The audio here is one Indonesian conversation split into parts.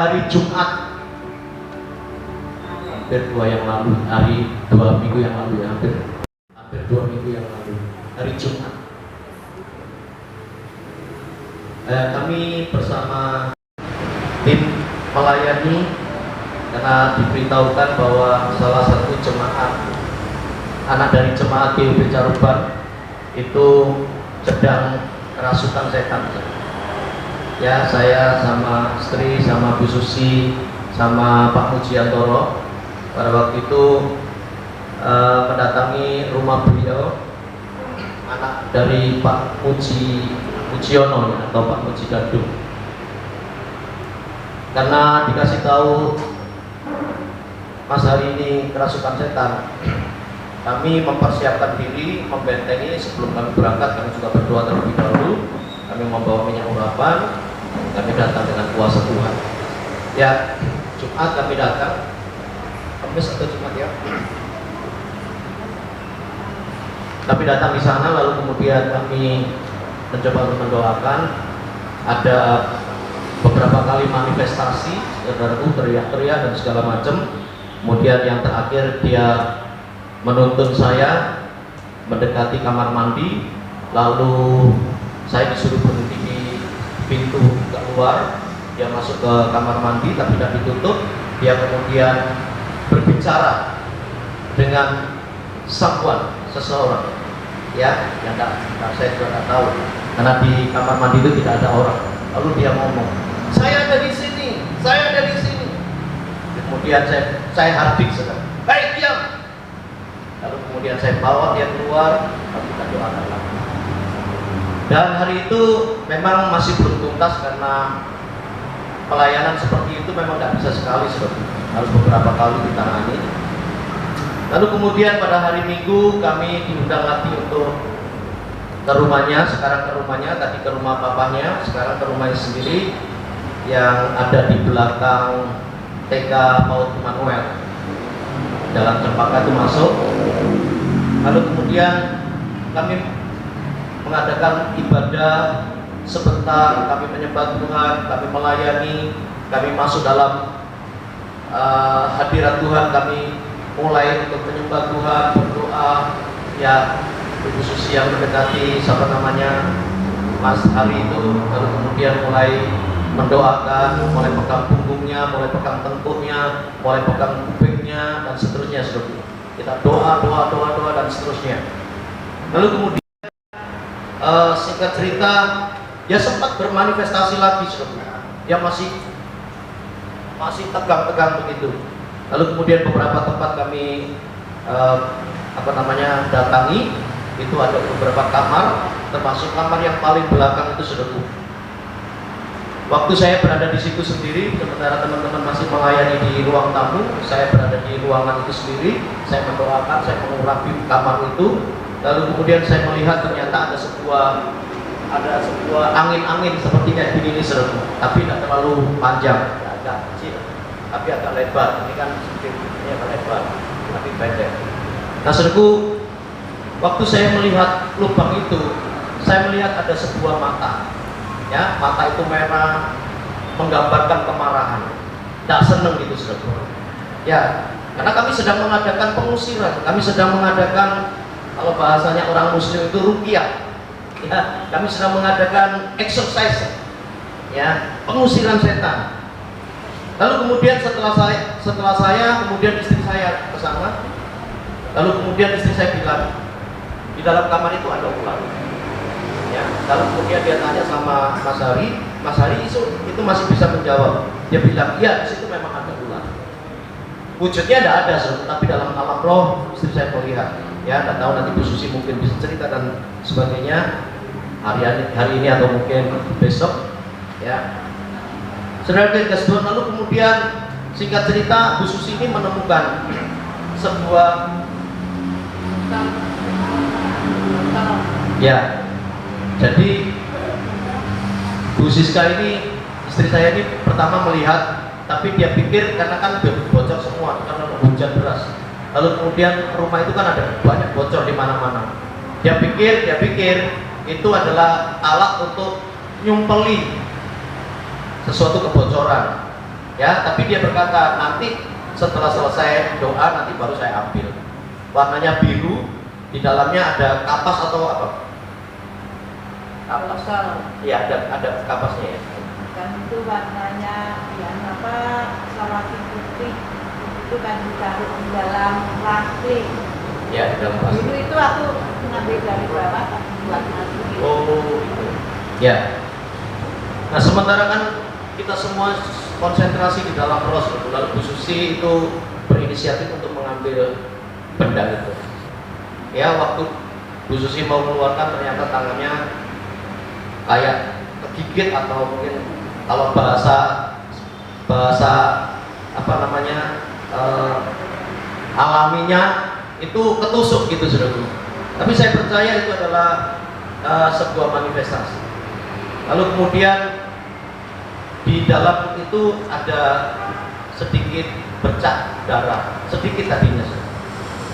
hari Jumat, hampir dua minggu yang lalu ya, hampir 2 minggu yang lalu, hari Jumat. Kami bersama tim melayani karena diberitahukan bahwa salah satu anak dari jemaat GUB Caruban itu sedang kerasukan setan. Ya, saya sama istri, sama Bu Susi, sama Pak Mujiantoro pada waktu itu mendatangi rumah beliau, anak dari Pak Mujiono ya, atau Pak Muji Gadung. Karena dikasih tahu Mas hari ini kerasukan setan, kami mempersiapkan diri, membentengi sebelum kami berangkat. Kami juga berdoa terlebih dahulu. Kami membawa minyak urapan. Kami datang dengan kuasa Tuhan. Ya, Jumat kami datang. Kamis atau Jumat ya. Kami datang di sana, lalu kemudian kami mencoba untuk mendoakan. Ada beberapa kali manifestasi, saudaraku, teriak-teriak dan segala macam. Kemudian yang terakhir dia menuntun saya mendekati kamar mandi, lalu saya disuruh berhenti di pintu keluar. Dia masuk ke kamar mandi tapi tidak ditutup. Dia kemudian berbicara dengan seseorang ya, yang saya juga tidak tahu karena di kamar mandi itu tidak ada orang. Lalu dia ngomong, saya ada di sini, saya ada di sini. Kemudian saya habis, baik diam. Lalu kemudian saya bawa dia keluar, lalu kita doakan lagi. Dan hari itu memang masih belum tuntas karena pelayanan seperti itu memang tidak bisa sekali seperti itu. Harus beberapa kali ditangani. Lalu kemudian pada hari Minggu kami diundang lagi untuk ke rumahnya. Sekarang ke rumahnya, tadi ke rumah papanya, sekarang ke rumahnya sendiri yang ada di belakang TK Paut Immanuel. Jalan Cempaka itu masuk. Lalu kemudian kami mengadakan ibadah sebentar, kami menyembah Tuhan, kami melayani, kami masuk dalam hadirat Tuhan, kami mulai untuk menyembah Tuhan, berdoa. Ya, Ibu Susi yang mendekati siapa namanya Mas Hari itu, lalu kemudian mulai mendoakan, mulai pegang punggungnya, mulai pegang tengkuknya, mulai pegang kupingnya dan seterusnya. Kita doa dan seterusnya. Lalu kemudian singkat cerita, dia sempat bermanifestasi lagi, dia masih tegang-tegang begitu. Lalu kemudian beberapa tempat kami datangi, itu ada beberapa kamar, termasuk kamar yang paling belakang itu saudaraku. Waktu saya berada di situ sendiri, sementara teman-teman masih melayani di ruang tamu, saya berada di ruangan itu sendiri. Saya mendoakan, saya mengurapi kamar itu. Lalu kemudian saya melihat ternyata ada sebuah angin-angin seperti kayak gini saudara, tapi tidak terlalu panjang, agak kecil, tapi agak lebar. Ini kan sedikit, ini agak lebar, tapi pendek. Nah saudaraku, waktu saya melihat lubang itu, saya melihat ada sebuah mata. Ya, mata itu merah, menggambarkan kemarahan, tidak senang gitu saudara. Ya, karena kami sedang mengadakan pengusiran, kami sedang mengadakan, kalau bahasanya orang Muslim itu ruqyah. Ya, kami sedang mengadakan exercise, ya, pengusiran setan. Lalu kemudian setelah saya kemudian istri saya ke sana. Lalu kemudian istri saya bilang, di dalam kamar itu ada ular. Ya, lalu kemudian dia tanya sama Mas Hari itu masih bisa menjawab. Dia bilang, iya, di situ memang ada ular. Wujudnya tidak ada, tapi dalam alam roh istri saya melihat. Ya, tidak tahu nanti Bu Susi mungkin bisa cerita dan sebagainya hari ini atau mungkin besok. Ya, saudara Tuhan. Lalu kemudian singkat cerita, Bu Susi ini menemukan sebuah ya. Jadi Bu Siska ini, istri saya ini pertama melihat, tapi dia pikir karena kan bocor semua karena hujan deras. Lalu kemudian rumah itu kan ada banyak bocor di mana-mana. Dia pikir itu adalah alat untuk nyumpeli sesuatu kebocoran. Ya, tapi dia berkata nanti setelah selesai doa nanti baru saya ambil. Warnanya biru, di dalamnya ada kapas atau apa? Kapas. Iya, ada kapasnya ya. Dan itu warnanya yang apa? Salati putih itu kan ditaruh di dalam plastik. Ya, di dalam plastik. Dulu itu aku mengambil dari bawah buat masukin. Oh, itu. Ya. Nah, sementara kan kita semua konsentrasi di dalam proses, lalu Bu Susi itu berinisiatif untuk mengambil benda itu. Ya, waktu Bu Susi mau mengeluarkan ternyata tangannya kayak kegigit atau mungkin kalau bahasa apa namanya alaminya itu ketusuk gitu saudara. Tapi saya percaya itu adalah sebuah manifestasi. Lalu kemudian di dalam itu ada sedikit bercak darah, sedikit tadinya.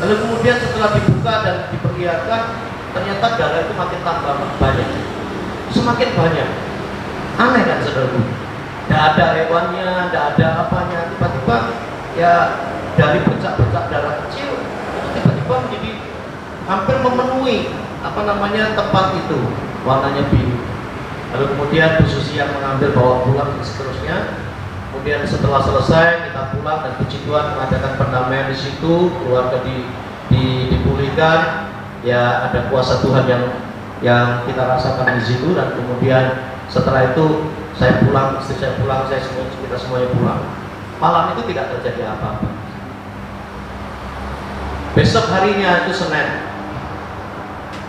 Lalu kemudian setelah dibuka dan diperlihatkan, ternyata darah itu makin tambah banyak, semakin banyak. Aneh kan saudara? Tidak ada hewannya, tidak ada apanya. Tiba-tiba ya dari bercak-bercak darah kecil itu tiba-tiba menjadi hampir memenuhi apa namanya tempat itu, warnanya biru. Lalu kemudian Bu Susi yang mengambil bawa pulang dan seterusnya. Kemudian setelah selesai kita pulang dan puji Tuhan mengadakan perdamaian di situ, keluarga dipulihkan. Ya ada kuasa Tuhan yang kita rasakan di situ. Dan kemudian setelah itu saya pulang, istri saya pulang, kita semuanya pulang. Malam itu tidak terjadi apa-apa. Besok harinya itu Senin.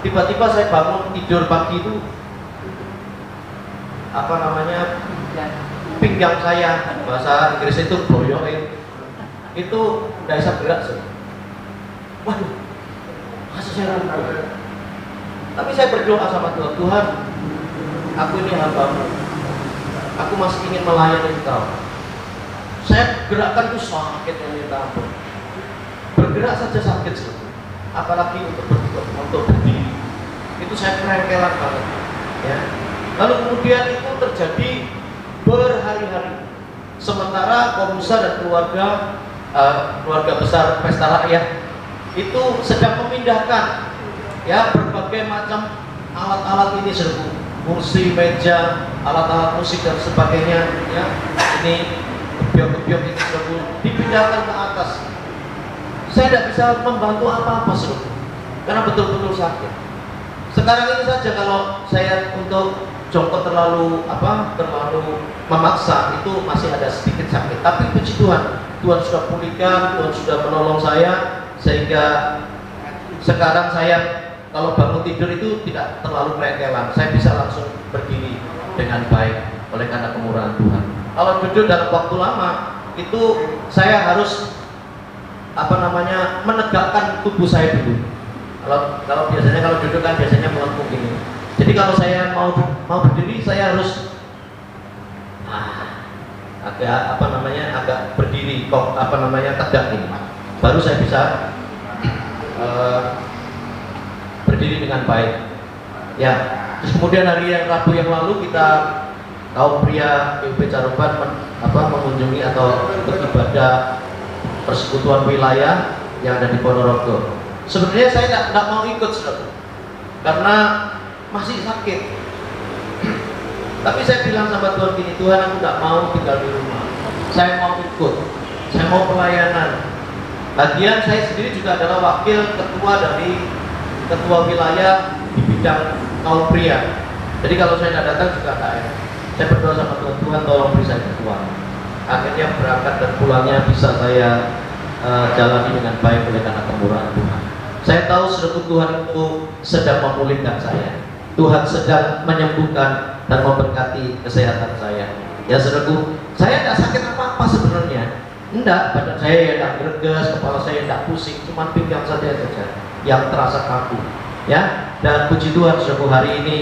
Tiba-tiba saya bangun tidur pagi itu, apa namanya, pinggang saya, bahasa Inggris itu boyoin, itu tidak bisa gerak sih. Waduh, masa saya ragu. Tapi saya berdoa sama Tuhan, Tuhan, aku ini hamba-Mu, aku masih ingin melayani Engkau. Saya gerakkan itu sakit yang minta ampun. Bergerak saja sakit sih. Apalagi untuk berdiri, itu saya kerengkelan banget. Ya. Lalu kemudian itu terjadi berhari-hari. Sementara Komusa dan keluarga besar Pesta Rakyat itu sedang memindahkan ya berbagai macam alat-alat ini, serbu kursi, meja, alat-alat musik dan sebagainya. Ya, ini gebyok-gebyok ini serbu dipindahkan ke atas. Saya tidak bisa membantu apa-apa serbu karena betul-betul sakit. Sekarang ini saja kalau saya untuk jongkok terlalu memaksa itu masih ada sedikit sakit. Tapi puji Tuhan, Tuhan sudah pulihkan, Tuhan sudah menolong saya sehingga sekarang saya kalau bangun tidur itu tidak terlalu kerekelan. Saya bisa langsung berdiri dengan baik oleh karena kemurahan Tuhan. Kalau duduk dalam waktu lama itu saya harus menegakkan tubuh saya dulu. Kalau biasanya kalau duduk kan biasanya melengkung gini. Jadi kalau saya mau berdiri saya harus agak berdiri tegak ini. Baru saya bisa berdiri dengan baik. Ya. Terus kemudian hari Rabu yang lalu kita kaum pria PUB Caruban mengunjungi atau beribadah persekutuan wilayah yang ada di Ponorogo. Sebenarnya saya tidak mau ikut, saudara, karena masih sakit. Tapi saya bilang sama Tuhan gini, Tuhan aku tidak mau tinggal di rumah. Saya mau ikut, saya mau pelayanan. Lagian saya sendiri juga adalah wakil ketua wilayah di bidang kaum pria. Jadi kalau saya tidak datang juga tidak enak. Saya berdoa sama Tuhan, Tuhan tolong beri saya kekuatan. Akhirnya berangkat dan pulangnya bisa saya jalani dengan baik oleh karena kemurahan Tuhan. Saya tahu saudara, Tuhan itu sedang memulihkan saya. Tuhan sedang menyembuhkan dan memberkati kesehatan saya. Ya saudaraku, saya tidak sakit apa-apa sebenarnya. Enggak, badan saya tidak greges, kepala saya tidak pusing, cuma pinggang saja yang terasa kaku. Ya, dan puji Tuhan saudaraku, hari ini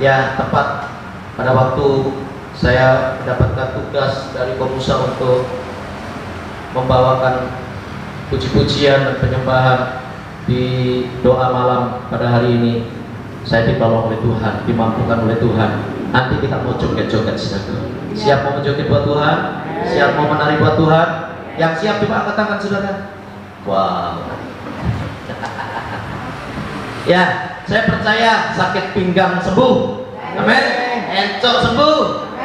ya tepat pada waktu saya mendapatkan tugas dari Komusa untuk membawakan puji-pujian dan penyembahan di doa malam pada hari ini. Saya ditolong oleh Tuhan, dimampukan oleh Tuhan. Nanti kita mau joget-joget, saudara. Siap mau menjoget buat Tuhan? Siap mau menari buat Tuhan? Yang siap coba angkat tangan saudara. Wow. Ya, saya percaya sakit pinggang sembuh. Amin. Encok sembuh.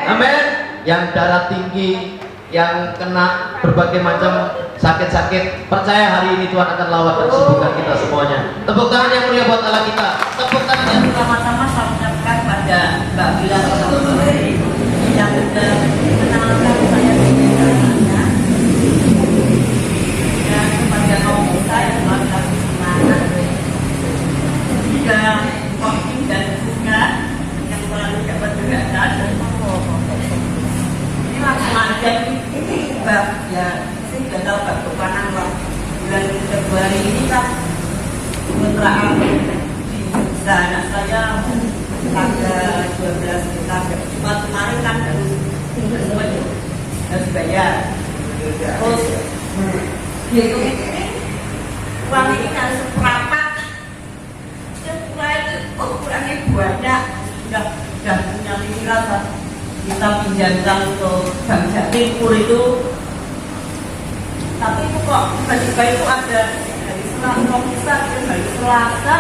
Amin. Yang darah tinggi, yang kena berbagai macam sakit-sakit, percaya hari ini Tuhan akan lawat dan sembuhkan kita semuanya. Tepuk tangan yang mulia buat Allah kita. Tepuk tangan yang Pertama-tama saya ucapkan pada Mbak Bila yang sudah mengenalkan saya sebenarnya, dan kepada kaum muda yang telah kasih semangat, juga kopi dan buka yang selalu dapat bergerak. Ini langsung aja ini Mbak, ya saya sudah tahu Mbak Kepanan lah, bulan Februari ini kan kontrakan nah, anak saya tanggal 12 kita Jumat kemarin kan harus bayar. Terus gitu uang ini kan seperempat kurangnya banyak, udah punya pikiran kita pinjamkan untuk Bank Jatimur itu, tapi itu kok tiba-tiba itu ada dari Selasa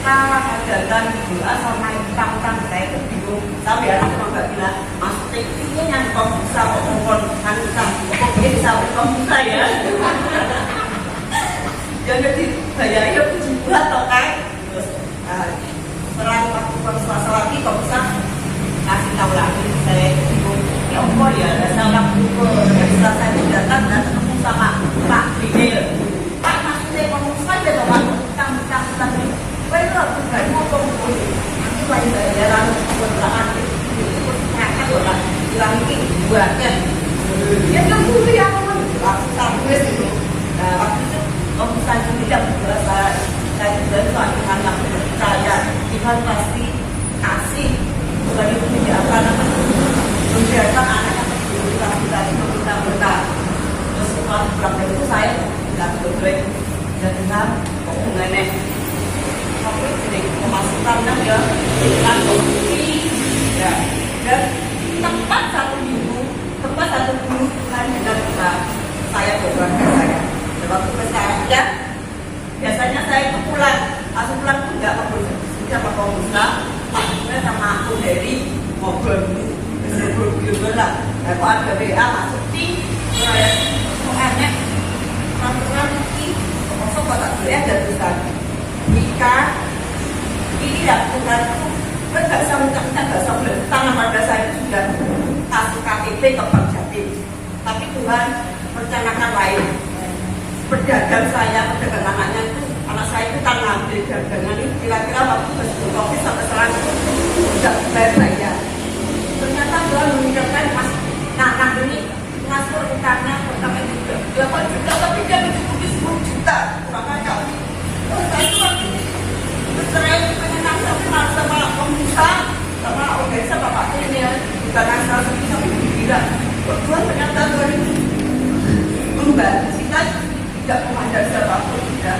ada doa sama utang-utang saya itu bingung. Tapi anak cuma nggak bilang, Mas ini yang kok bisa kok ngomong kan utang, kok dia bisa kok bisa ya? Yang jadi bayar itu puji buat toh kan? Terus setelah waktu Selasa lagi kok bisa kasih tahu lagi saya bingung. Ya Allah ya, dasar waktu setelah saya datang dan ketemu sama Pak Bidil. Pak maksudnya ngomong saja dong, utang-utang. Bueno, bukan mau itu lain daerah kontrakan itu ngangkat orang bilang ini buatnya ya kamu yang sampai itu. Nah waktu itu om saya tidak berasa saya juga itu akan yang percaya Tuhan pasti kasih bukan itu tidak akan membiarkan anaknya kita meminta berkah. Terus setelah berapa itu saya tidak berdoa dan Tuhan kok mengenai jadi pemasukan ya iklan kopi ya dan tepat satu minggu kan dengan saya keluarga saya. Dan waktu saya biasanya saya itu pulang pun nggak sama pengusaha maksudnya sama aku dari ngobrol lah. Kalau ada WA masuk di soalnya peraturan ini masuk kota saya ada tulisan nikah ini tidak bukan itu nggak bisa mencapai nggak bisa tangan pada saya itu sudah kasih KTP ke Bank Jatim, tapi Tuhan merencanakan lain. Pedagang anaknya itu anak saya itu kan ngambil dagangan itu kira-kira waktu sebelum COVID sampai sekarang itu sudah bayar. Ternyata Tuhan mengirimkan mas anak ini ngasur utangnya pertama juga 8 juta tapi dia mencukupi 10 juta kurang ajar. Saya itu waktu bercerai pengen naksir sama pengusaha sama organisasi bapak ini ya bukan asal tapi tidak Tuhan ternyata Tuhan itu membantu kita tidak memandang siapapun tidak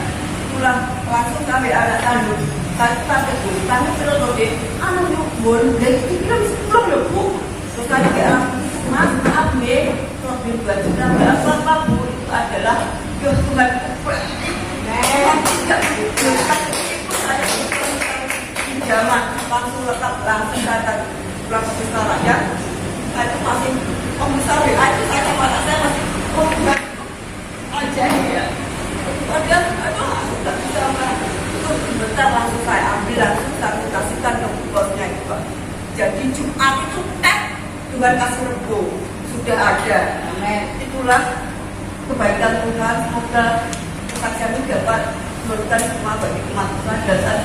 pulang langsung sampai anak kandung saya pakai dulu tanya terus deh anak nyumbun dan itu bilang pulang loh bu terus tadi kayak mas maaf nih lebih 2 juta apa bu itu adalah Tuhan tidak itu saya pinjaman langsung letak langsung datang pulang ke besar raja saya itu masih besar WA itu saya sama anak saya masih enggak aja ya dia aduh aku nggak bisa itu bentar langsung saya ambil langsung saya kasihkan ke bosnya itu jadi Jumat itu Tuhan kasih rebo sudah ada itulah kebaikan Tuhan semoga kesaksian ini dapat memberikan semua bagi umat Tuhan dan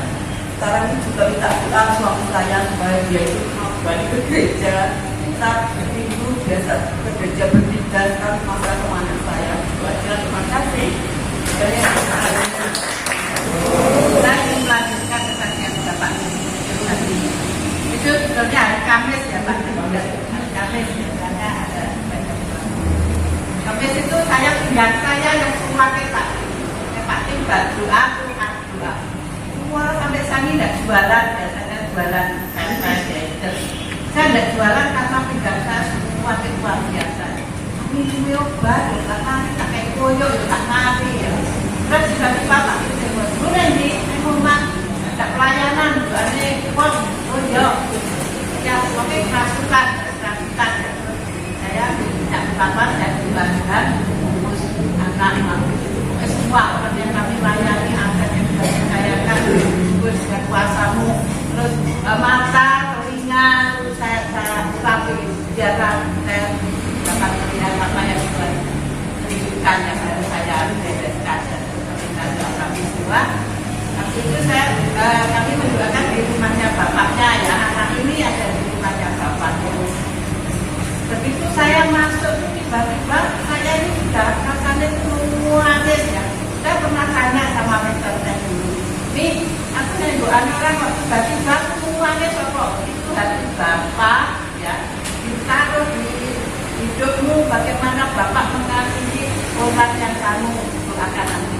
sekarang ini juga minta doa suami saya supaya dia itu kembali ke gereja kita minggu biasa ke gereja bertiga sekarang masa kemana saya belajar terima kasih dari saya ingin melanjutkan kesaksian Bapak itu sebenarnya hari Kamis ya Pak hari Kamis karena ada Kamis itu saya yang semua kita Pak Tim doa semua sampai saya tidak jualan biasanya jualan saya tidak jualan karena pinggang saya semua luar biasa minum obat, tak mati, tak kayak koyo, tak mati ya. Terus tiba-tiba tak itu boleh nih, rumah ada pelayanan, ada pos, oh iya, ya pakai kerasukan. Saya tidak apa dan dibantukan urus anak semua orang yang kami layani, angkat yang sudah dipercayakan, terus dan kuasamu, terus mata, telinga, terus saya urapi biar saya dapat melihat apa yang sudah ditunjukkan yang harus saya bereskan dan kami semua. Waktu itu kami mendoakan di rumahnya bapaknya ya, anak ini ada di rumahnya bapaknya. Begitu saya masuk tiba-tiba saya ini sudah rasanya muanis ya. Saya pernah tanya sama mentor saya dulu, nih aku nendokan orang kok tiba-tiba muanis kok itu hati bapak ya, ditaruh di hidupmu bagaimana bapak mengasihi orang yang kamu doakan nanti.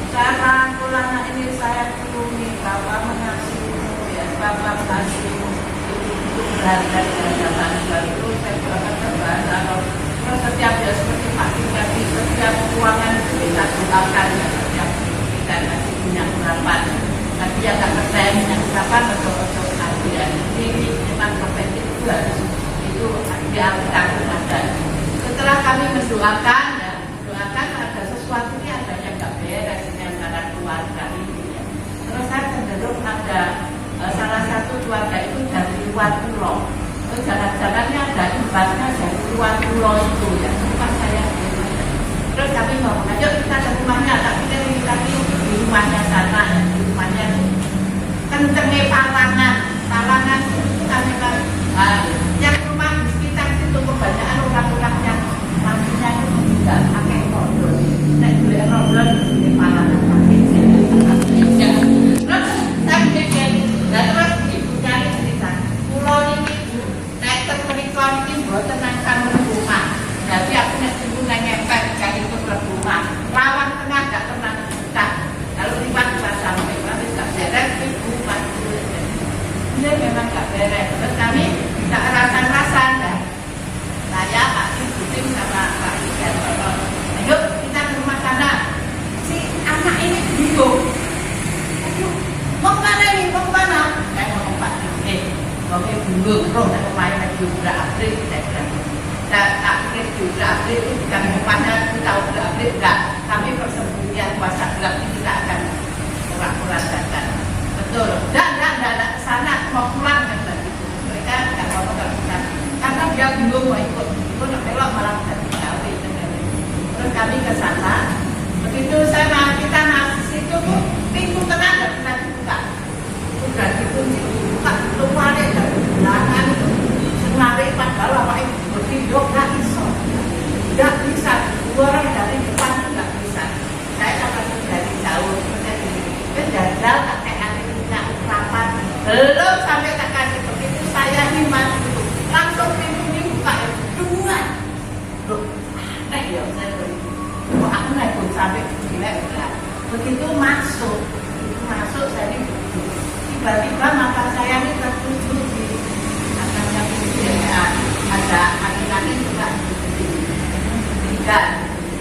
Cara anak ini saya turuni, bapak mengasihimu ya, bapak mengasihimu. Itu berharga zaman itu saya doakan terbahasa kalau setiap dia seperti makin kaki setiap ruangan itu kita doakan ya, setiap kita masih punya harapan tapi dia tak percaya punya harapan betul-betul hadiah ini memang profesi itu harus itu dia takut ada. Setelah kami mendoakan ya, doakan ada sesuatu yang ada yang tak beres di antara keluarga ini ya. Terus saya cenderung ada salah satu keluarga itu dari luar pulau. Jalan-jalannya ada ibaratnya dari luar pulau itu ya. Tempat saya. Terus kami ngomong, ayo kita ke rumahnya. Tapi kita di rumahnya sana, ya. Di rumahnya kencengnya palangan itu kami yang rumah di sekitar itu kebanyakan orang-orang yang maksudnya itu tidak pakai kondom. Nah, boleh kondom di palangan makin ya. Terus saya pikir, dan terus ibu cari cerita, pulau ini naik terperikon ini buat tenangkan rumah. Jadi aku ibu ngepet kayak itu ke rumah. Lawan tengah gak pernah buka. Kalau tiba-tiba sampai kami gak beres, ibu pasti ini memang gak beres. Terus kami tak rasan-rasan dah. Saya Pak Ibu sama Pak Ibu, ayo kita ke rumah sana. Si anak ini bingung. Mau kemana ini? Mau kemana? Saya ngomong Pak Ibu, bingung terus saya kemarin juga April saya bilang. Tak pikir juga April itu bukan rumahnya kita tahu juga April enggak. Kami persembunyian puasa gelap ini kita akan kurang-kurangkan. Betul. Dan ke sana mau pulang kan begitu. Mereka tidak mau pulang karena dia bingung mau ikut. Itu nak belok malah tidak dikawin. Terus kami ke sana. Begitu kita masuk situ tuh pintu tengah dan kita buka. Udah dikunci, buka luarnya dari belakang itu senari padahal apa itu berhidup nggak bisa. Dua orang dari depan nggak bisa. Saya dapat dari jauh seperti ini. Jajal kakek adik punya ungkapan belum sampai tak kasih begitu saya himan itu langsung pintu dibuka dua. Loh, aneh ya saya begitu. Kok aku naik pun sampai gila enggak. Begitu masuk saya ini tiba-tiba mata saya ini tertuju di atasnya pintu ya. Ada laki-laki juga tidak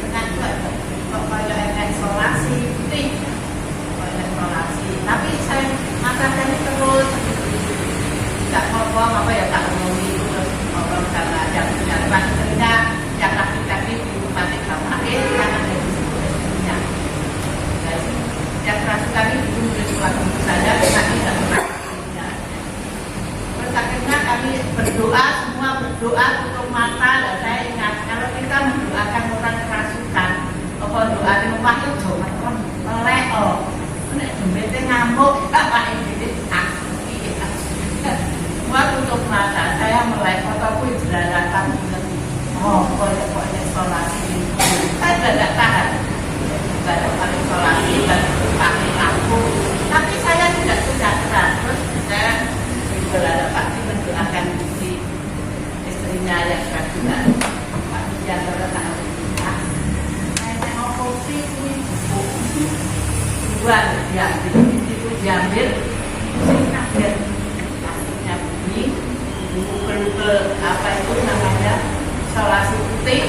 dengan kok ada isolasi putih isolasi tapi saya mata saya ini terus tidak ngomong apa ya tak ngomong itu terus ngomong karena yang punya istrinya yang laki-laki di rumah sama akhir karena ada di istrinya yang kerasukan itu menulis suatu saja tapi tidak pernah terus akhirnya kami berdoa semua berdoa tutup mata dan saya ingat kalau kita mendoakan orang kerasukan apa doa di rumah itu cuma orang melek nek jembete ngamuk apa ini semua tutup mata saya melek fotoku jelalatan pokoknya isolasi saya tidak tahan ibadah paling isolasi dan pakai lampu tapi saya tidak sejahtera terus saya berada pasti mendoakan si istrinya yang kerasukan Pak Wijanto tahu saya tengok kopi ini dua itu diambil saya kaget plastiknya bunyi buku apa itu namanya isolasi putih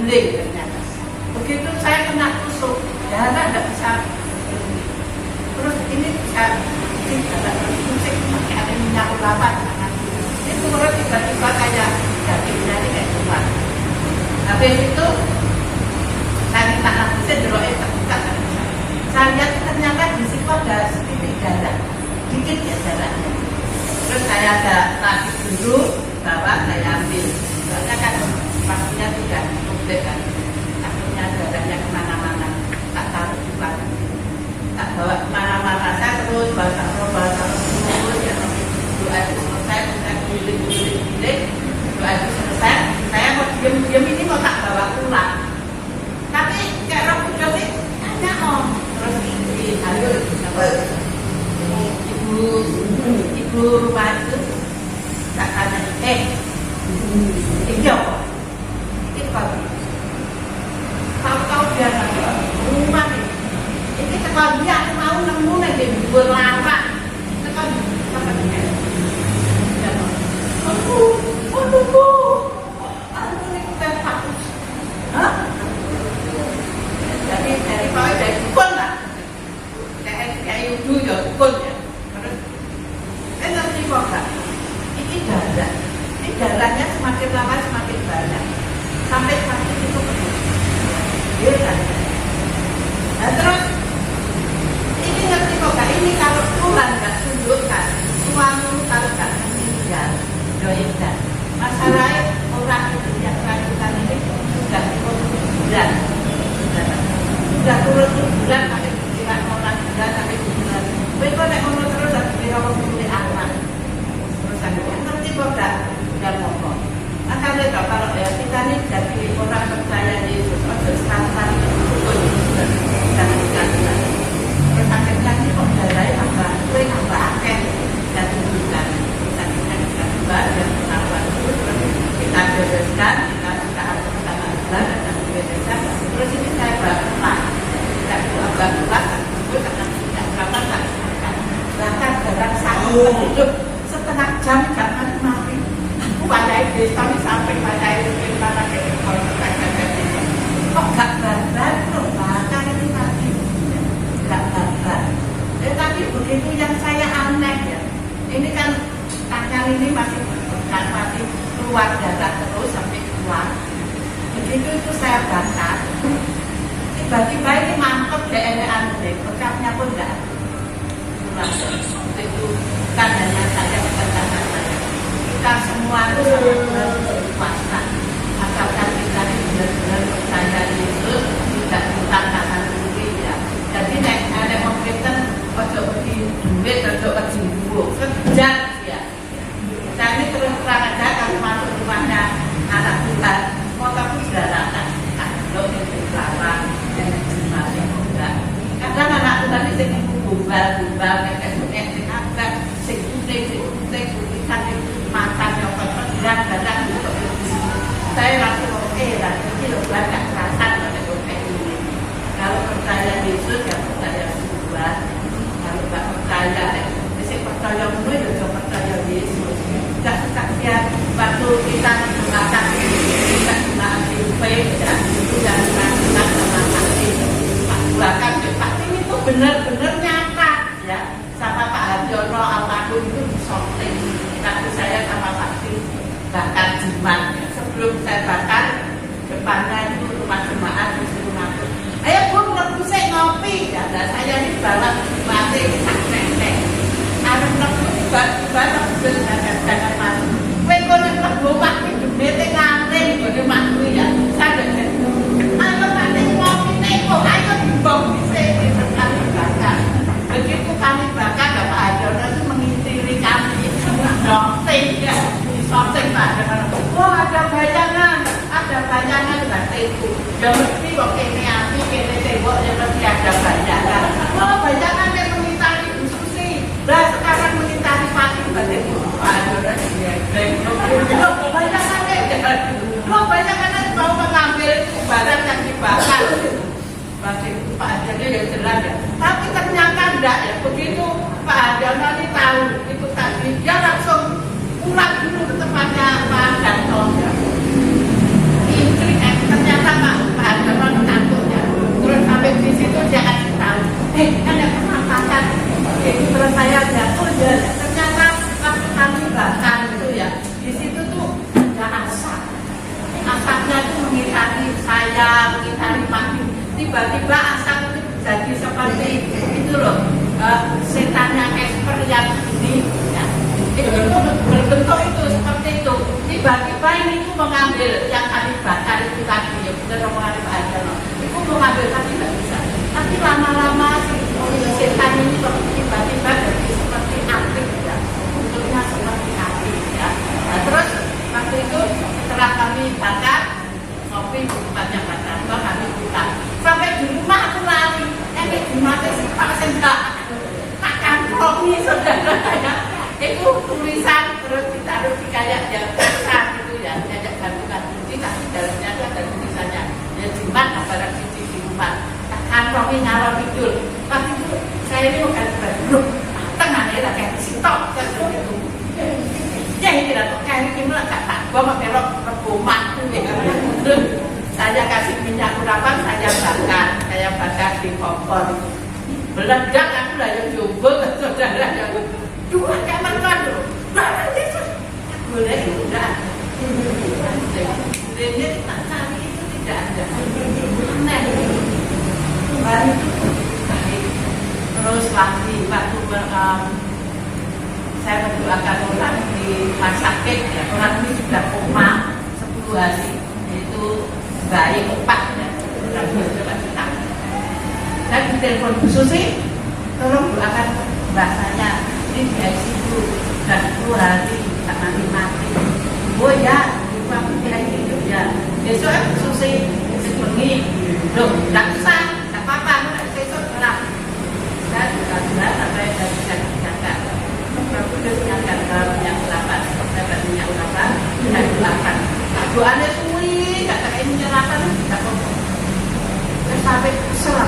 guling ternyata. Begitu saya kena tusuk, darah nggak bisa. Terus ini bisa musik pakai ada minyak kelapa tangan. Ini turun tiba-tiba kayak dagingnya ini kayak keluar. Habis itu saya minta nafisin jerokin terbuka. Saya lihat ternyata di situ ada setitik darah, dikit ya darahnya. Terus saya ada nasi dulu, bawa saya ambil. Soalnya kan pastinya tidak komplit kan. Akhirnya darahnya kemana-mana. Tak taruh di mana. Tak bawa kemana-mana. Saya terus bawa terus ya. Doa itu selesai, saya giling. Doa itu selesai, saya mau diam ini mau tak bawa pulang. Tapi kayak orang udah sih, tanya om. Terus ini, ayo ibu rumah itu tak tanya, ini apa? Ini apa? Tahu-tahu dia lagi rumah ini. Ini kalau dia mau nemu nanti berlama, itu kan apa namanya? Aduh, ini kita takut. Hah? Jadi dari bawah dari dukun lah. Kayak ibu ya dukun ya. Nanti kok enggak? Ini darah. Ini darahnya semakin lama semakin banyak. Sampai itu penuh. Dia kan. Nah terus ini ngerti kok enggak? Ini kalau Tuhan enggak tunjukkan, suami kalau enggak meninggal, doakan. Masalahnya orang yang melakukan ini sudah bulan. Sudah turun bulan sampai bulan orang bulan sampai bulan. Betul nek ngono terus dikira wong kulit anak. Terus aku ngerti kok enggak ngomong. Makanya kalau ya kita ini jadi orang percaya Yesus, sampai dan dikatakan. Terus akhirnya ini kok darahnya tambah akeh dan tunjukkan. Kita juga dan pengaruhan itu kita bereskan, kita bersama dan bereskan. Terus ini saya berapa? Kita berapa? Bahkan dalam satu hidup setengah jam jangan mati. Aku pada desa sampai pada kita pakai kalau kok gak badan loh, bahkan ini mati gak badan. Tapi begitu yang saya aneh ya. Ini kan tangan ini masih keluar darah terus sampai keluar. Begitu itu saya bakar. Tiba-tiba ini mantap DNA bekasnya pun enggak ada. Itu kan hanya saya kepencangan saya. Kita semua itu berpuasa. Asalkan kita benar-benar percaya Yesus, tidak tentang diri ya. Jadi ada konkretan ojo di duit, ojo di buku, kejar ya. Saya ini terus terang aja kalau masuk rumahnya anak Tuhan, mau kamu sudah datang. Kalau itu lama dan masih enggak. Kadang anak Tuhan ini bumbal kayak sing agak sing kuning makan yang berat untuk saya langsung lah ini loh banyak perasaan pada kayak ini. Kalau percaya Yesus ya percaya Tuhan. Kalau nggak percaya mesti percaya mulai juga percaya Yesus. Tidak saksian waktu kita menggunakan ya itu yang menggunakan sama saksi bahkan Pak ini tuh benar-benar nyata ya sama Pak Harjono almarhum itu disorting. Tapi saya sama saksi bakar jimat ya. Sebelum saya bakar depannya itu rumah jemaat disuruh masuk. Ayo Bu, saya ngopi ya. Dan saya ini bawa mati santai. Ada tiba-tiba jangan masuk. Kowe kok nek mlebu Pak iki mete nganten ngene masuk ya. Saya ayo Pak nek ngopi kok ayo dimbong dhisik sekali bakar. Begitu kami bakar Pak Harjono itu mengintiri kami. Sorting ya, sorting Pak. Oh ada bayangan bahasa itu. Yang mesti kok kene api, kene tembok yang mesti ada bayangan. Oh bayangan yang mengintari Bu Susi. Nah sekarang mengintari Pati berarti aduh bayangannya mau mengambil barang yang dibakar. Pasti Pak Harjono yang jelas ya. Tapi ternyata enggak ya. Begitu Pak Harjono ini tahu itu tadi dia langsung pulang dulu ke tempatnya Pak Danto ya. Ternyata hari saya, mungkin hari pagi, tiba-tiba asap itu jadi seperti itu loh, setannya Casper yang ini, ya. Itu berbentuk itu seperti itu. Tiba-tiba ini tuh mengambil yang kami bakar itu tadi, ya bukan orang ada loh. Itu mengambil tapi nggak bisa. Tapi lama-lama si setan ini tiba-tiba jadi seperti api, ya. Bentuknya seperti api, ya. Nah, terus waktu itu setelah kami bakar, kopi bukannya bakar, kami buka. Sampai di rumah aku lari, di rumah saya pak sendak, makan kopi saudara ya. Itu tulisan terus ditaruh di kayak yang besar gitu ya, ada gantungan kunci tapi dalamnya ada tulisannya. Ya jimat barang cici di rumah. Makan kopi ngalor tidur. Waktu itu saya ini bukan baru, tengahnya lah kayak sitok kan gitu. Yang tidak kayak gimana kata, gua pakai rok rumah tuh ya. Saya kasih minyak urapan, saya bakar di kompor. Meledak aku lah yang coba saudara yang dua kamar kan loh. Boleh udah. Ini tak cari itu tidak ada. Aneh. Baru itu baik. Terus lagi waktu saya mendoakan orang di rumah sakit ya, orang ini sudah koma 10 hari, itu baik empatnya, orang coba kita. Saya ditelepon Bu Susi, tolong doakan mbak saya ini di ICU sudah 10 hari tak mati. Oh ya, aku kira gitu ya. Besok Bu Susi sebengi, loh, tidak usah, tidak apa-apa, besok orang. Saya juga sudah sampai dari jaga. Kemudian yang ulapan, dapat minyak ulapan, dan ulapan. Doanya suwi, kata ini nyalakan, tidak apa-apa. Terus sampai kesel,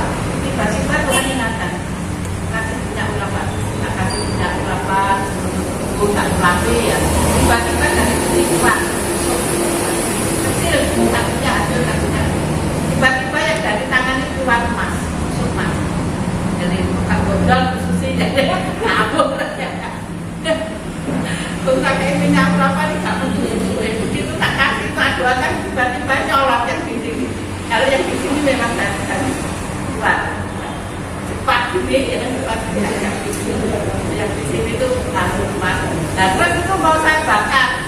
tiba-tiba Tuhan ingatkan, kasih minyak ulapan, kasih minyak ulapan, tak mati ya. Tiba-tiba dari kehidupan, kecil, tak punya hasil, tak punya. Tiba-tiba yang dari tangan itu keluar emas, masuk emas. Jadi bukan bodol, khususnya jadi ngabur ya. Untuk pakai minyak berapa nih kamu begitu tak kasih tak doakan tiba-tiba nyolot yang di sini. Kalau yang di sini memang dari kuat cepat gini ya cepat yang di sini itu langsung mas. Nah terus itu mau saya bakar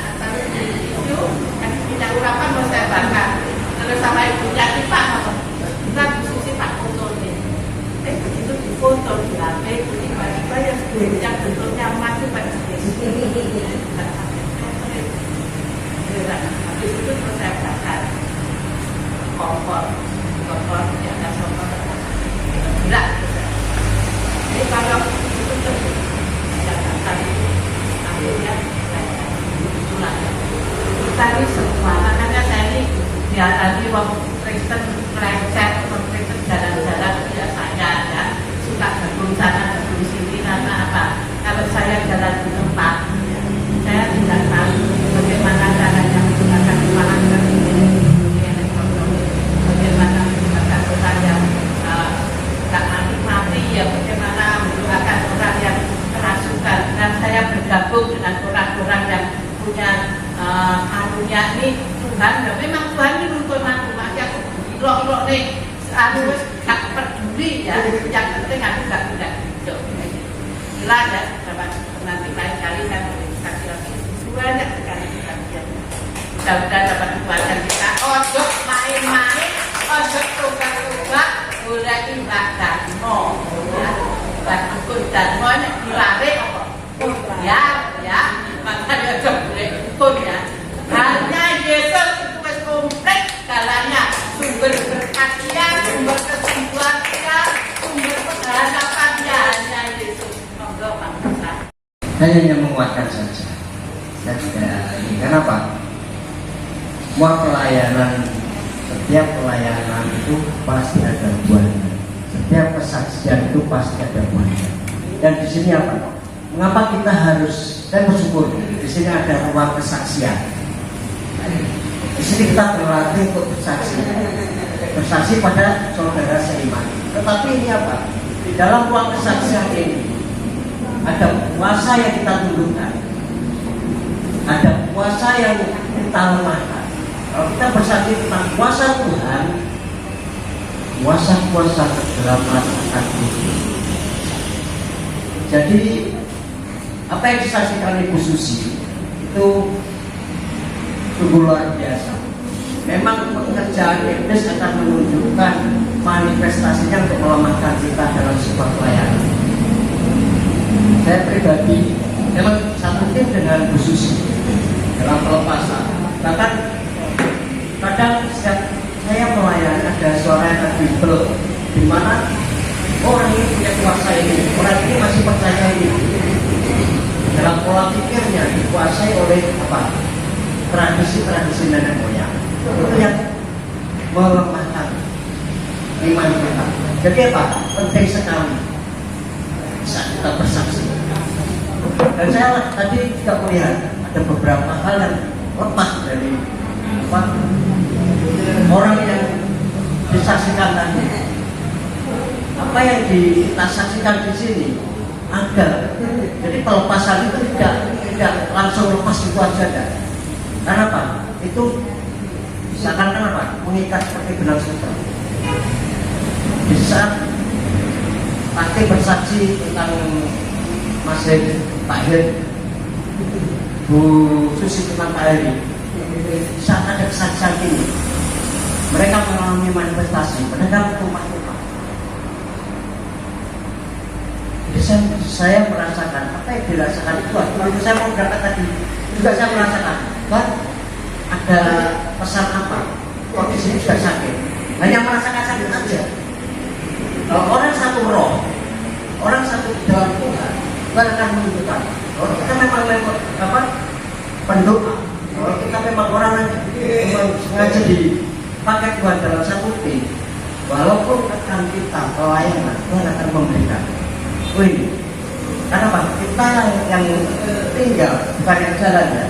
itu kasih minyak urapan mau saya bakar terus sama ibunya kita kita diskusi tak foto nih. Begitu di foto di HP tiba-tiba yang bentuknya emas itu pada habis itu terus saya bakar kompor di atas kompor itu berat jadi kalau itu terus saya bakar akhirnya itulah tadi semua makanya saya ini dia tadi waktu Kristen melecet Kristen jalan-jalan ya saya ya suka gabung sana gabung sini karena apa kalau saya jalan di tempat saya tidak tahu bagaimana caranya menggunakan peralatan bagaimana menggunakan orang yang tak mati ya bagaimana menggunakan orang yang kerasukan dan saya bergabung dengan orang-orang yang punya karunia ini Tuhan ya memang Tuhan ini nuntut aku masih aku ilok-ilok nih aku gak peduli ya yang penting aku gak pindah hidup jelas ya dapat nanti lain kali saya kasih lagi banyak sekali kajian mudah-mudahan dapat membuatkan kita ojo main-main ojo tugak-tugak boleh imbak darmo ya bakun darmo ini dilari ya makanya ojo boleh ikut ya hanya Yesus itu wis komplit galanya sumber berkatnya sumber kesembuhannya sumber pengharapannya hanya Yesus monggo Pak. Hanya menguatkan saja. Saya tidak ini kenapa? Semua pelayanan, setiap pelayanan itu pasti ada buahnya. Setiap kesaksian itu pasti ada buahnya. Dan di sini apa? Mengapa kita harus? Saya bersyukur di sini ada ruang kesaksian. Di sini kita berlatih untuk bersaksi pada saudara seiman. Tetapi ini apa? Di dalam ruang kesaksian ini ada kuasa yang kita tundukkan, ada kuasa yang kita lemahkan, Kalau kita bersaksi tentang kuasa Tuhan, kuasa-kuasa kegelapan akan runtuh. Jadi apa yang disaksikan Ibu Susi itu sungguh luar biasa. Memang pekerjaan iblis akan menunjukkan manifestasinya untuk melemahkan kita dalam sebuah pelayanan. Saya pribadi memang satu tim dengan Bu Susi dalam pelepasan. Bahkan kadang setiap saya melayani ada suara yang Bible di mana orang ini punya kuasa ini, orang ini masih percaya ini. Dalam pola pikirnya dikuasai oleh apa? Tradisi-tradisi nenek moyang. Itu yang melemahkan iman kita. Jadi apa? Penting sekali saat kita bersaksi. Dan saya tadi juga melihat ada beberapa hal yang lepas dari apa? Orang yang disaksikan tadi. Apa yang kita saksikan di sini ada. Jadi pelepasan itu tidak langsung lepas itu aja. Karena apa? Itu seakan-akan apa? Mengikat seperti benang sutra. Di saat pasti bersaksi tentang Mas Pak Heri, Bu Susi tentang Pak Heri, saat ada kesaksian ini, mereka mengalami manifestasi pedagang rumah-rumah. Jadi saya merasakan apa yang dirasakan itu. Waktu saya mau berangkat tadi juga saya merasakan, kan ada pesan apa? Kok di sini juga sakit? Hanya merasakan sakit aja. Orang satu roh, orang satu dalam Tuhan, Tuhan akan menunjukkan. Kalau kita memang apa? Pendoa. Kalau kita memang orang yang sengaja dipakai Tuhan dalam satu tim, walaupun akan kita pelayanan, Tuhan akan memberikan. Wih, karena apa? Kita yang tinggal, bukan yang jalan ya.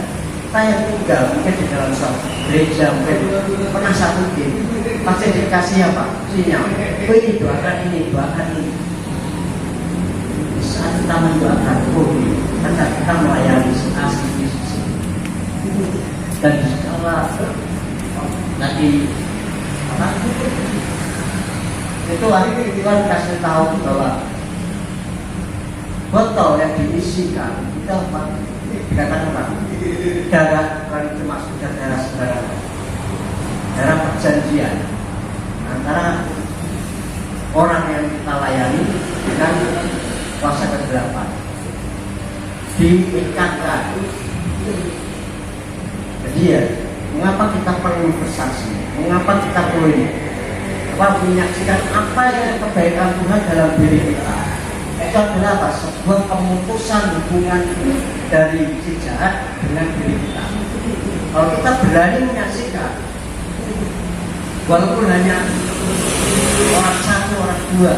Kita yang tinggal mungkin di dalam suatu gereja, mungkin pernah satu tim, pasti dikasih apa? Sinyal. Wih, doakan ini. Saat kita mendoakan, karena kita melayani asli dan skala tadi apa? Itu Tuhan kasih tahu bahwa botol yang diisikan itu apa? Dikatakan apa? Darah, bukan itu maksudnya darah saudara, darah perjanjian antara orang yang kita layani dengan kuasa kegelapan diikatkan. Jadi ya, mengapa kita perlu bersaksi? Mengapa kita perlu menyaksikan apa yang kebaikan Tuhan dalam diri kita? Itu adalah apa? Sebuah pemutusan hubungan dari si jahat dengan diri kita. Kalau kita berani menyaksikan, walaupun hanya orang satu, orang dua,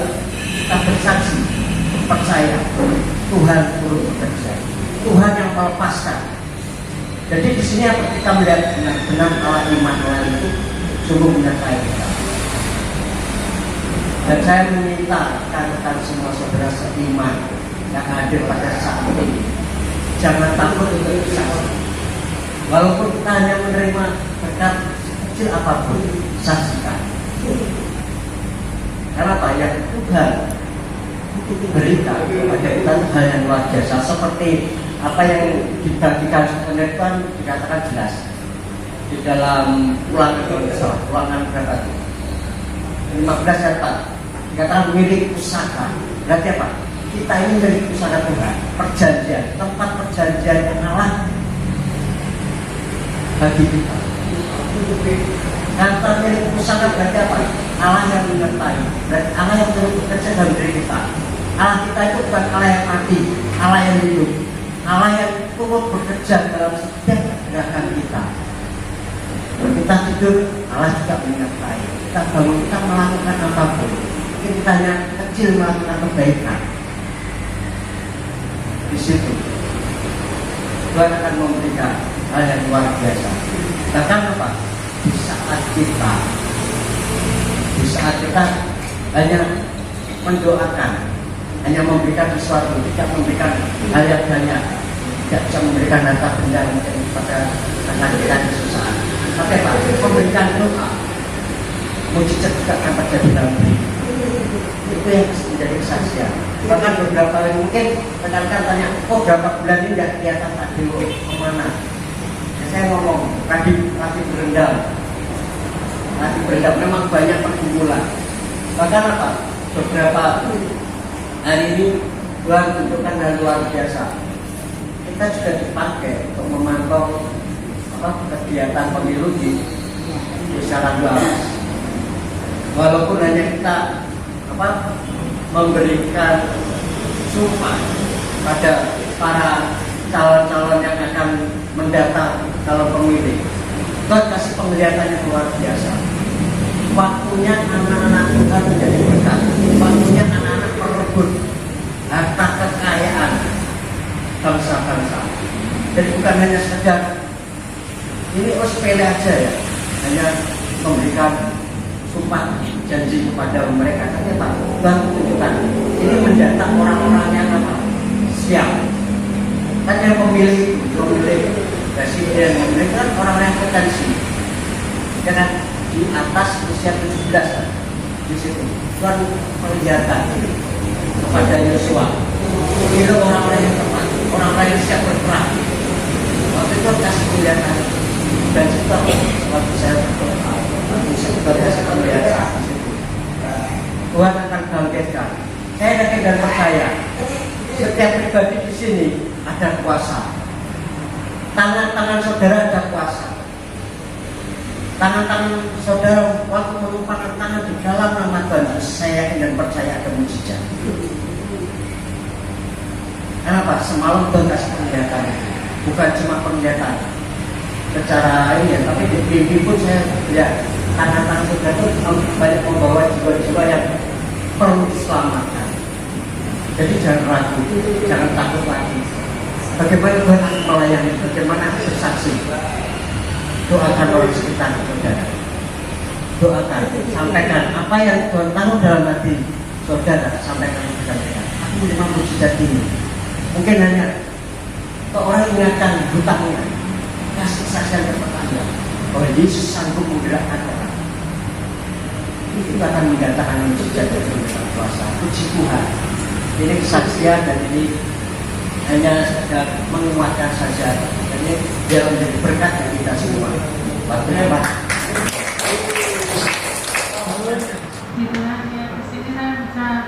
kita bersaksi, percaya Tuhan turut bekerja, Tuhan yang melepaskan. Jadi di sini apa kita melihat benar-benar Allah iman Allah itu sungguh menyertai kita. Dan saya meminta rekan-rekan semua saudara seiman yang hadir pada saat ini, jangan takut untuk bersaksi. Walaupun kita hanya menerima berkat kecil apapun, saksikan. Karena apa yang Tuhan berikan kepada kita hal yang luar biasa, seperti apa yang dibagikan sebenarnya Tuhan dikatakan jelas di dalam Ulangan berapa? 15 ayat 4 dikatakan milik pusaka. Berarti apa? Kita ini milik pusaka Tuhan, perjanjian, tempat perjanjian Allah bagi kita. Kata milik pusaka berarti apa? Allah yang menyertai, berarti Allah yang turut bekerja dalam diri kita. Allah kita itu bukan Allah yang mati, Allah yang hidup, Allah yang turut bekerja dalam setiap gerakan kita. Kalau kita tidur, Allah juga menyertai. Kita bangun, kita melakukan apapun, mungkin kita hanya kecil melakukan kebaikan. Di situ Tuhan akan memberikan hal yang luar biasa. Bahkan apa? Di saat kita hanya mendoakan, hanya memberikan sesuatu, tidak memberikan hal yang banyak, tidak bisa memberikan harta benda mungkin pada anak kita kesusahan. Oke Pak, memberikan doa mujizat juga akan terjadi dalam diri. Itu yang menjadi kesaksian. Bahkan beberapa kali mungkin rekan-rekan tanya, oh berapa bulan ini tidak kelihatan Pak Dewo kemana? Ya, saya ngomong, lagi berendam. Lagi berendam, memang banyak pergumulan. Bahkan apa? Beberapa hari ini Tuhan tunjukkan hal luar biasa. Kita juga dipakai untuk memantau kegiatan pemilu di secara luas. Walaupun hanya kita memberikan sumpah pada para calon-calon yang akan mendatang calon pemilih, Tuhan kasih penglihatan yang luar biasa. Waktunya anak-anak Tuhan menjadi berkat. Waktunya anak-anak merebut harta kekayaan bangsa-bangsa. Jadi bukan hanya sekedar ini sepele aja ya, hanya memberikan sumpah janji kepada mereka. Tapi Pak, Tuhan tunjukkan ini mendatang orang-orang yang siap. Kan yang memilih presiden, memilih kan orang-orang yang potensi. Jangan di atas usia 17 kan? Di situ Tuhan perlihatkan kepada Yosua. Ini orang-orang yang tepat, orang-orang yang siap berperang. Waktu itu kasih kelihatan dan juga waktu saya berdoa, waktu saya melihat Tuhan akan bangkitkan. Saya yakin dan percaya setiap pribadi di sini ada kuasa. Tangan-tangan saudara ada kuasa. Tangan-tangan saudara waktu menumpahkan tangan di dalam nama Tuhan, saya yakin dan percaya ada mujizat. Kenapa? Semalam Tuhan kasih penglihatan, bukan cuma penglihatan secara ini ya, tapi di mimpi pun saya lihat tangan-tangan saudara itu banyak membawa jiwa-jiwa yang perlu diselamatkan. Jadi jangan ragu, jangan takut lagi. Bagaimana Tuhan akan melayani, bagaimana bersaksi. Doakan orang sekitar saudara. Doakan, sampaikan apa yang Tuhan taruh dalam hati saudara, sampaikan kepada mereka. Aku menerima mujizat ini. Mungkin hanya orang ingatkan hutangnya, kasih kesaksian kepada bahwa Yesus sanggup menggerakkan orang. Itu akan mendatangkan mujizat dari kuasa. Puji Tuhan. Ini kesaksian dan ini hanya sekedar menguatkan saja. Ini biar menjadi berkat bagi kita semua. Waktunya Pak. Ya, kesini saya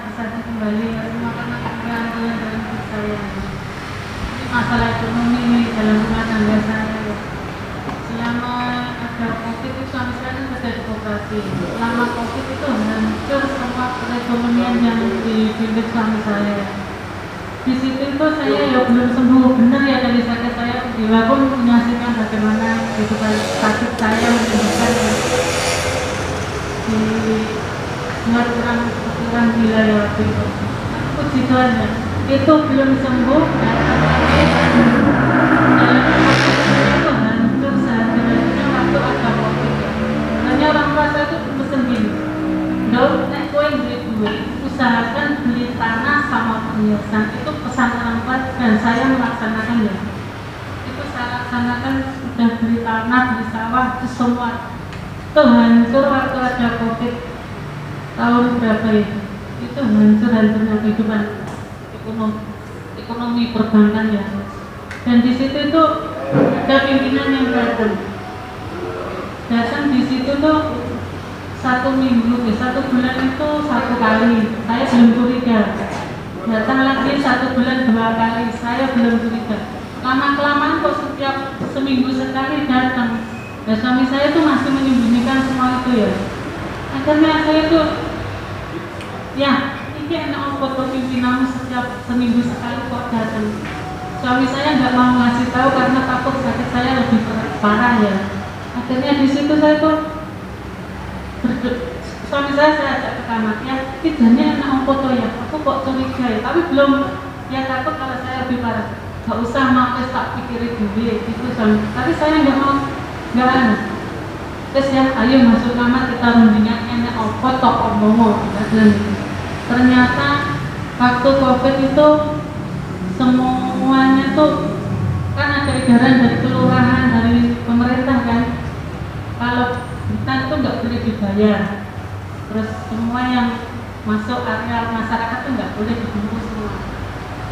bisa kembali karena keadaan dalam hidup saya. Ini masalah ekonomi ini dalam rumah tangga saya. Selama ada COVID itu suami saya kan kerja di koperasi. Selama COVID itu hancur semua perekonomian yang dipimpin suami saya. Di situ itu saya ya belum sembuh benar ya dari sakit saya. Jiwa pun menyaksikan bagaimana kehidupan sakit saya menyebabkan di buat orang gila ya waktu itu. Puji Tuhan ya, itu belum sembuh. Itu hancur seharusnya waktu ada COVID. Hanya orang tua saya itu pesen gini, dong, nek kowe duit, usahakan beli tanah sama perhiasan. Itu pesan orang tua dan saya melaksanakannya. Itu saya laksanakan, sudah beli tanah, beli sawah, itu semua. Itu hancur waktu ada COVID tahun berapa itu hancur-hancurnya kehidupan ekonomi perbankan ya. Dan di situ itu ada pimpinan yang datang di situ tuh 1 minggu, 1 bulan itu 1 kali. Saya belum curiga. Datang lagi 1 bulan 2 kali. Saya belum curiga. Lama-kelamaan kok setiap seminggu sekali datang. Dan suami saya tuh masih menyembunyikan semua itu ya. Akhirnya saya tuh ya, ini enak foto pimpinanmu setiap seminggu sekali kok datang. Suami saya nggak mau ngasih tahu karena takut sakit saya lebih parah ya. Akhirnya di situ saya tuh suami saya ajak ke kamar ya, tidaknya enak foto ya. Aku kok curiga ya, tapi belum ya takut kalau saya lebih parah. Gak usah mau tak pikirin dulu gitu suami. Tapi saya nggak mau, nggak ada. Terus ya, ayo masuk kamar kita rundingnya enak foto omong. Ternyata waktu COVID itu semuanya tuh kan ada edaran dari kelurahan, dari pemerintah kan, hutan itu nggak boleh dibayar. Terus semua yang masuk area masyarakat itu nggak boleh dibungkus semua.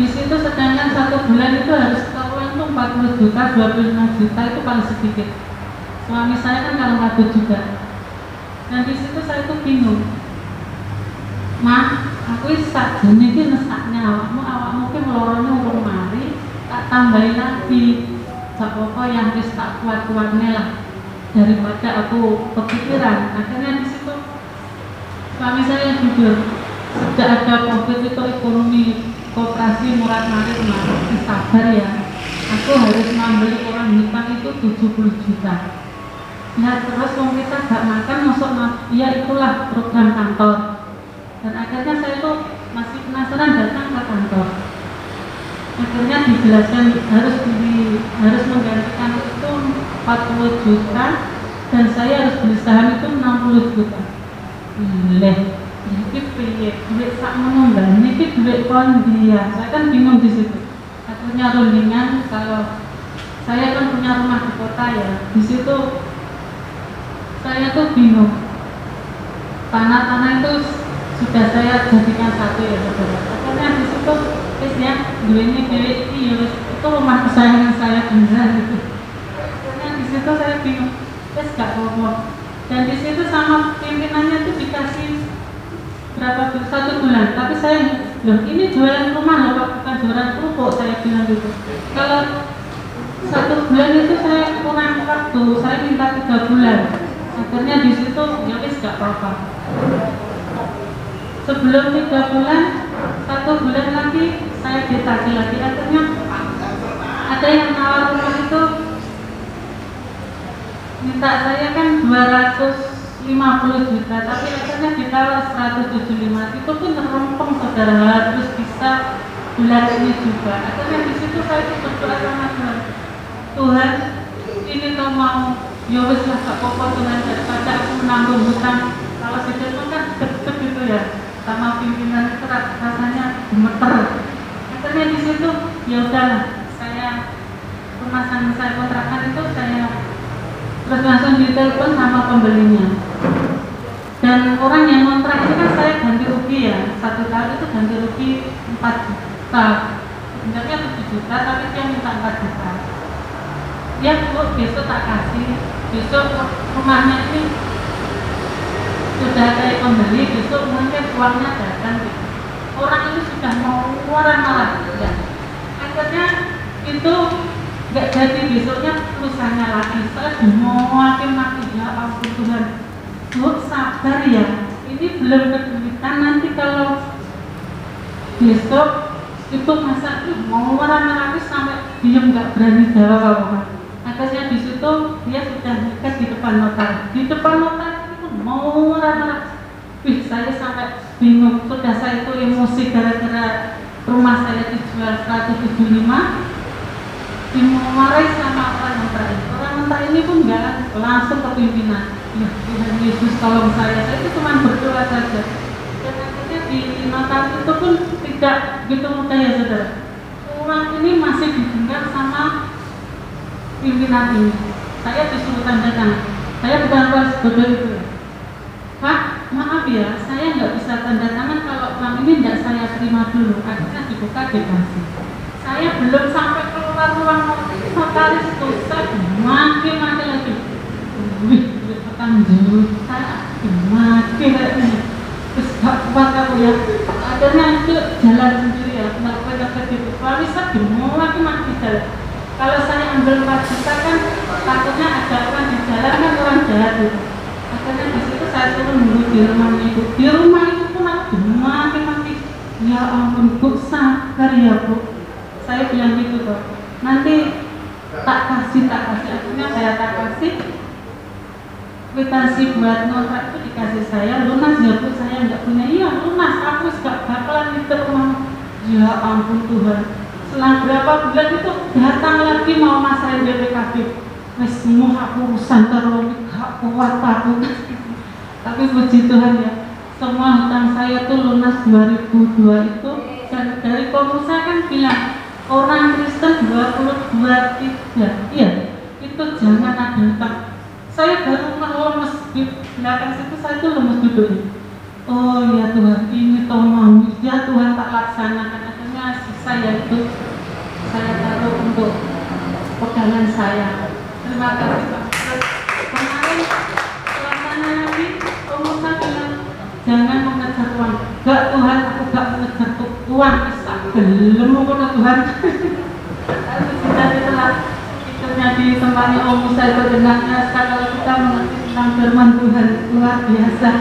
Di situ sedangkan 1 bulan itu harus keluar tuh 40 juta, 25 juta itu paling sedikit. Suami saya kan kalau kabut juga. Dan di situ saya tuh bingung. Mah, aku sakjane iki nesaknya awakmu ki lorone urung mari, tak tambahin lagi. Gak apa-apa yang wis tak kuat-kuatne lah. Daripada aku kepikiran. Akhirnya di situ suami saya jujur, sejak ada COVID itu ekonomi koperasi murah marit sabar ya. Aku harus membeli orang hutan itu 70 juta. Nah terus kalau kita gak makan masuk ya itulah program kantor. Dan akhirnya saya tuh masih penasaran datang ke kantor. Akhirnya dijelaskan harus menggantikan itu 40 juta dan saya harus beli saham itu 60 juta. Leh, ini piye duit sak menunggal, ini duit kondi ya. Saya kan bingung di situ. Akhirnya rundingan kalau saya kan punya rumah di kota ya. Di situ saya tuh bingung. Tanah-tanah itu sudah saya jadikan satu ya saudara. Akhirnya di situ ya duitnya itu rumah kesayangan saya beneran gitu. Akhirnya di situ saya bingung. Gak apa-apa. Dan di situ sama pimpinannya itu dikasih berapa 1 bulan. Tapi saya loh ini jualan rumah loh Pak, bukan jualan kerupuk saya bilang gitu. Kalau 1 bulan itu saya kurang waktu, saya minta 3 bulan. Akhirnya di situ ya wis gak apa-apa. Sebelum 3 bulan, 1 bulan lagi saya ditagih lagi. Akhirnya ada yang nawar rumah itu minta saya kan 250 juta, tapi akhirnya ditawar 175. Itu pun terempeng saudara, terus bisa bulan ini juga. Akhirnya di situ saya berdoa sama Tuhan. Tuhan, ini kau mau ya wis lah gak apa-apa Tuhan, daripada aku menanggung hutang. Kalau sedang kan deg-deg gitu ya, sama pimpinan itu rasanya gemeter. Akhirnya di situ ya udahlah, saya pemasangan saya kontrakan itu saya terus langsung ditelepon sama pembelinya. Dan orang yang kontrak ini kan saya ganti rugi ya, 1 tahun itu ganti rugi 4 juta. Sebenarnya 7 juta, tapi dia minta 4 juta. Ya Bu, besok tak kasih. Besok rumahnya ini sudah ada yang membeli, besok mungkin uangnya datang gitu. Orang itu sudah mau marah-marah ya. Akhirnya itu gak jadi, besoknya perusahaannya lagi. Saya maki ya ampun Tuhan. Bu, sabar ya. Ini belum kedulitan, nanti kalau besok itu masa itu mau marah-marah sampai diem gak berani jawab apa-apa. Akhirnya di situ dia sudah nikah di depan notar. Di depan notar itu mau marah-marah. Wih, saya sampai bingung. Sudah saya itu emosi gara-gara rumah saya dijual 175. Dimarahi sama orang mentah ini. Orang mentah ini pun nggak langsung ke pimpinan. Ya Tuhan Yesus tolong saya itu cuma berdoa saja. Dan akhirnya di notar itu pun tidak gitu mudah ya saudara. Orang ini masih didengar sama pimpinan ini. Saya disuruh tanda tangan. Saya bukan orang bodoh itu. Pak, maaf ya, saya nggak bisa tanda tangan kalau uang ini tidak saya terima dulu. Akhirnya dibuka dikasih. Saya belum sampai keluar ruang notaris itu, saya makin lagi. Wih, petang juta, makin lagi. Terus gak kuat aku ya. Akhirnya itu jalan sendiri ya, nggak pakai gitu. Kalau saya makin jalan. Kalau saya ambil 4 juta kan takutnya ada orang di jalan kan orang jahat itu. Akhirnya di situ saya turun dulu di rumahnya itu. Di rumah itu pun aku makin. Ya ampun Bu, sabar ya Bu. Saya bilang gitu kok. Nanti tak kasih. Akhirnya saya tak kasih. Kwitansi buat kontrak itu dikasih saya. Lunas ya Bu, saya nggak punya. Iya lunas. Aku gak bakalan itu rumah. Ya ampun Tuhan. Selang berapa bulan itu datang lagi mau masalah BPKB. Wes semua aku urusan terus gak kuat aku. Tapi puji Tuhan ya, semua hutang saya tuh lunas 2002 itu. Dan dari pengusaha kan bilang orang Kristen 22 tidak, iya itu jangan ada hutang. Saya baru lemes belakang situ saya tuh lemes duduknya. Oh ya Tuhan, ini toh mau ya Tuhan tak laksanakan. Akhirnya saya itu saya taruh untuk pegangan saya. Terima kasih Pak. Kemarin pelaksana lagi, saya bilang jangan mengejar uang. Gak Tuhan, aku gak mengejar uang. Belum mau Tuhan. Lalu kita setelah ikutnya di tempatnya Om Musa itu dengannya kalau kita mengerti tentang firman Tuhan luar biasa.